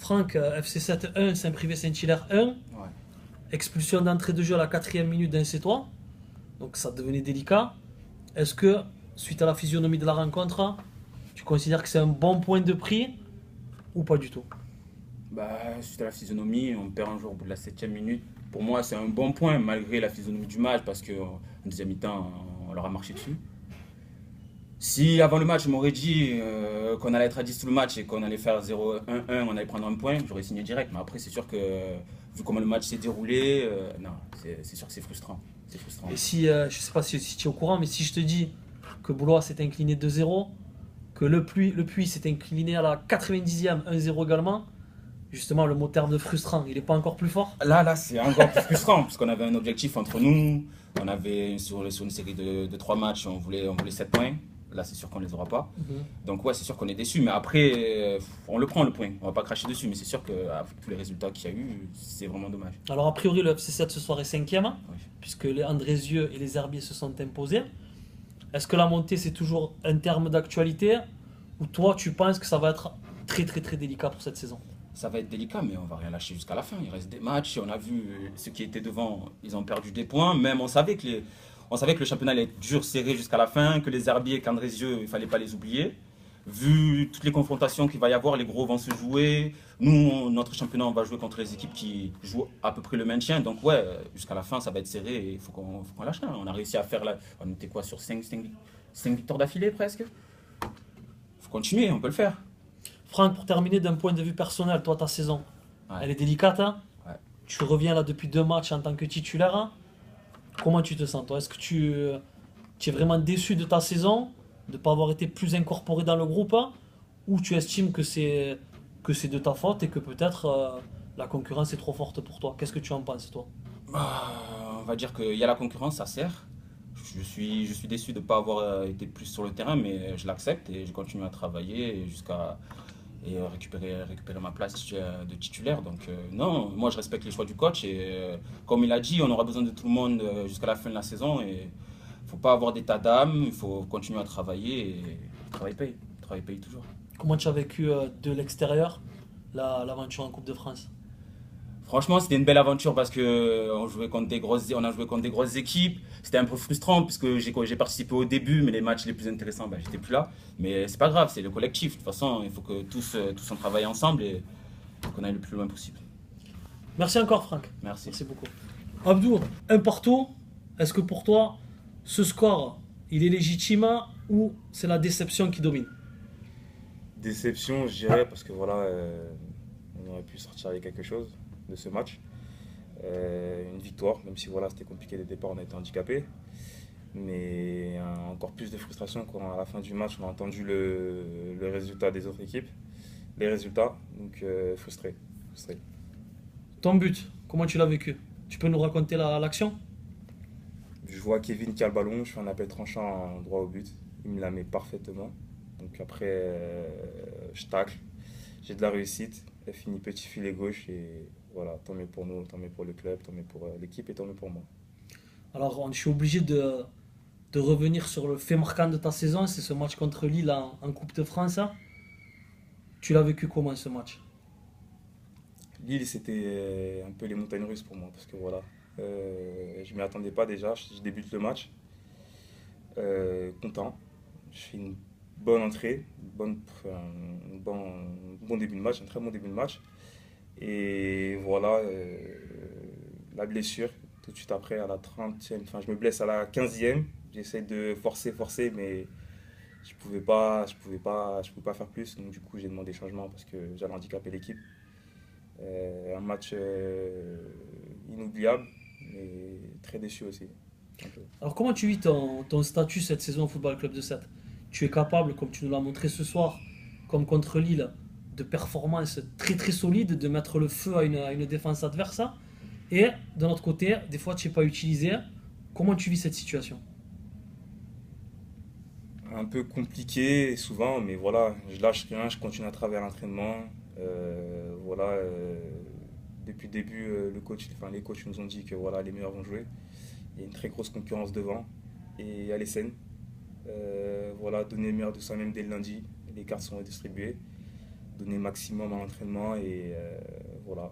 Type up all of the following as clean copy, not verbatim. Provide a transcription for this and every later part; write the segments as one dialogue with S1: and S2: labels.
S1: Franck, FC7 1, Saint-Privé-Saint-Hilaire 1.
S2: Ouais.
S1: Expulsion d'entrée de jeu à la 4e minute d'un C3. Donc ça devenait délicat. Est-ce que, suite à la physionomie de la rencontre, tu considères que c'est un bon point de prix ou pas du tout?
S2: Bah, suite à la physionomie, on perd un jour au bout de la 7e minute. Pour moi, c'est un bon point malgré la physionomie du match parce qu'en deuxième mi-temps, on leur a marché dessus. Si avant le match, on m'aurait dit qu'on allait être à 10 tout le match et qu'on allait faire 0-1-1, on allait prendre un point, j'aurais signé direct. Mais après, c'est sûr que vu comment le match s'est déroulé, non, c'est sûr que c'est frustrant. C'est frustrant.
S1: Et si, je sais pas si tu es au courant, mais si je te dis que Blois s'est incliné 2-0, que le Puy s'est incliné à la 90e 1-0 également, justement le mot terme de frustrant, il n'est pas encore plus fort?
S2: Là, c'est encore plus frustrant parce qu'on avait un objectif entre nous. On avait sur une série de 3 matchs, on voulait 7 points. Là, c'est sûr qu'on ne les aura pas. Donc, ouais, c'est sûr qu'on est déçu. Mais après, on le prend le point. On va pas cracher dessus. Mais c'est sûr qu'avec tous les résultats qu'il y a eu, c'est vraiment dommage.
S1: Alors a priori le FC7 ce soir est 5e,
S2: Oui.
S1: puisque les Andrézieux et les Herbiers se sont imposés. Est-ce que la montée c'est toujours un terme d'actualité, ou toi tu penses que ça va être très très très délicat pour cette saison?
S2: Ça va être délicat, mais on va rien lâcher jusqu'à la fin. Il reste des matchs. On a vu ceux qui étaient devant, ils ont perdu des points. Même on savait que le championnat allait être dur, serré jusqu'à la fin, que les Herbiers et qu'Andrézieux, il ne fallait pas les oublier. Vu toutes les confrontations qu'il va y avoir, les gros vont se jouer. Nous, notre championnat, on va jouer contre les équipes qui jouent à peu près le maintien. Donc ouais, jusqu'à la fin, ça va être serré et il faut qu'on lâche rien. On a réussi à faire là, on était quoi sur 5 victoires d'affilée presque. Il faut continuer, on peut le faire.
S1: Franck, pour terminer d'un point de vue personnel, toi ta saison,
S2: Ouais.
S1: elle est délicate, hein?
S2: Ouais.
S1: Tu reviens là depuis 2 matchs en tant que titulaire, hein? Comment tu te sens toi? Est-ce que tu es vraiment déçu de ta saison, de ne pas avoir été plus incorporé dans le groupe, hein? Ou tu estimes que c'est de ta faute et que peut-être la concurrence est trop forte pour toi? Qu'est-ce que tu en penses toi?
S2: Bah, on va dire qu'il y a la concurrence, ça sert. Je suis déçu de ne pas avoir été plus sur le terrain, mais je l'accepte et je continue à travailler jusqu'à récupérer ma place de titulaire. Donc non, moi je respecte les choix du coach et comme il a dit, on aura besoin de tout le monde jusqu'à la fin de la saison et il ne faut pas avoir d'état d'âme, il faut continuer à travailler et le travail paye toujours.
S1: Comment tu as vécu de l'extérieur l'aventure en Coupe de France?
S2: Franchement, c'était une belle aventure parce que on a joué contre des grosses équipes. C'était un peu frustrant puisque j'ai participé au début, mais les matchs les plus intéressants, j'étais plus là. Mais c'est pas grave, c'est le collectif. De toute façon, il faut que tous on travaille ensemble et qu'on aille le plus loin possible.
S1: Merci encore Franck.
S2: Merci.
S1: Merci beaucoup. Abdou, un partout, est-ce que pour toi, ce score, il est légitime ou c'est la déception qui domine?
S3: Déception, je dirais, parce que voilà, on aurait pu sortir avec quelque chose de ce match. Une victoire, même si voilà, c'était compliqué dès le départ, on a été handicapé. Mais encore plus de frustration quand à la fin du match, on a entendu le résultat des autres équipes, les résultats, donc frustré.
S1: Ton but, comment tu l'as vécu? Tu peux nous raconter l'action?
S3: Je vois Kevin qui a le ballon, je fais un appel tranchant droit au but, il me la met parfaitement. Donc après, je tacle, j'ai de la réussite, elle finit petit filet gauche et voilà, tant mieux pour nous, tant mieux pour le club, tant mieux pour l'équipe et tant mieux pour moi.
S1: Alors, je suis obligé de revenir sur le fait marquant de ta saison, c'est ce match contre Lille en Coupe de France. Tu l'as vécu comment ce match?
S3: Lille, c'était un peu les montagnes russes pour moi parce que voilà, je ne m'y attendais pas déjà, je débute le match, content, je fais une bonne entrée, bon début de match, un très bon début de match. Et voilà, la blessure, tout de suite après, à la 30e, enfin je me blesse à la 15e, j'essaie de forcer, mais je pouvais pas faire plus. Donc du coup, j'ai demandé changement parce que j'allais handicaper l'équipe. Un match inoubliable, mais très déçu aussi. Un peu.
S1: Alors, comment tu vis ton statut cette saison au Football Club de Sète? Tu es capable, comme tu nous l'as montré ce soir, comme contre Lille, de performances très très solides, de mettre le feu à une défense adverse. Et de l'autre côté, des fois tu n'es pas utilisé. Comment tu vis cette situation?
S3: Un peu compliqué souvent, mais voilà, je lâche rien, je continue à travailler à l'entraînement. Voilà, depuis le début, les coachs nous ont dit que voilà, les meilleurs vont jouer. Il y a une très grosse concurrence devant et à l'ESN. Voilà, donner le meilleur de soi-même dès le lundi. Les cartes sont distribuées. donner maximum à l'entraînement et voilà.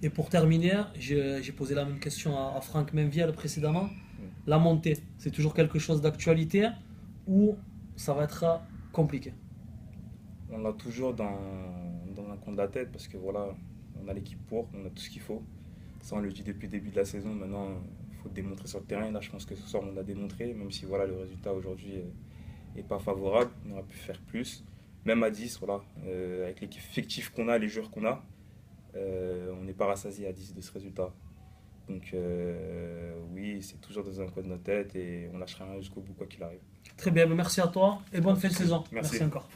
S1: Et pour terminer, j'ai posé la même question à Franck Menviel précédemment. La montée, c'est toujours quelque chose d'actualité ou ça va être compliqué?
S3: On l'a toujours dans un coin de la tête parce que voilà, on a l'équipe pour, on a tout ce qu'il faut. Ça, on le dit depuis le début de la saison. Maintenant, il faut démontrer sur le terrain. Là, je pense que ce soir, on l'a démontré, même si voilà, le résultat aujourd'hui n'est pas favorable. On aurait pu faire plus. Même à 10, voilà, avec l'équipe fictive qu'on a, les joueurs qu'on a, on n'est pas rassasié à 10 de ce résultat. Donc oui, c'est toujours dans un coin de notre tête et on lâchera rien jusqu'au bout quoi qu'il arrive.
S1: Très bien, merci à toi et bonne fin de saison.
S3: Merci.
S1: Merci encore.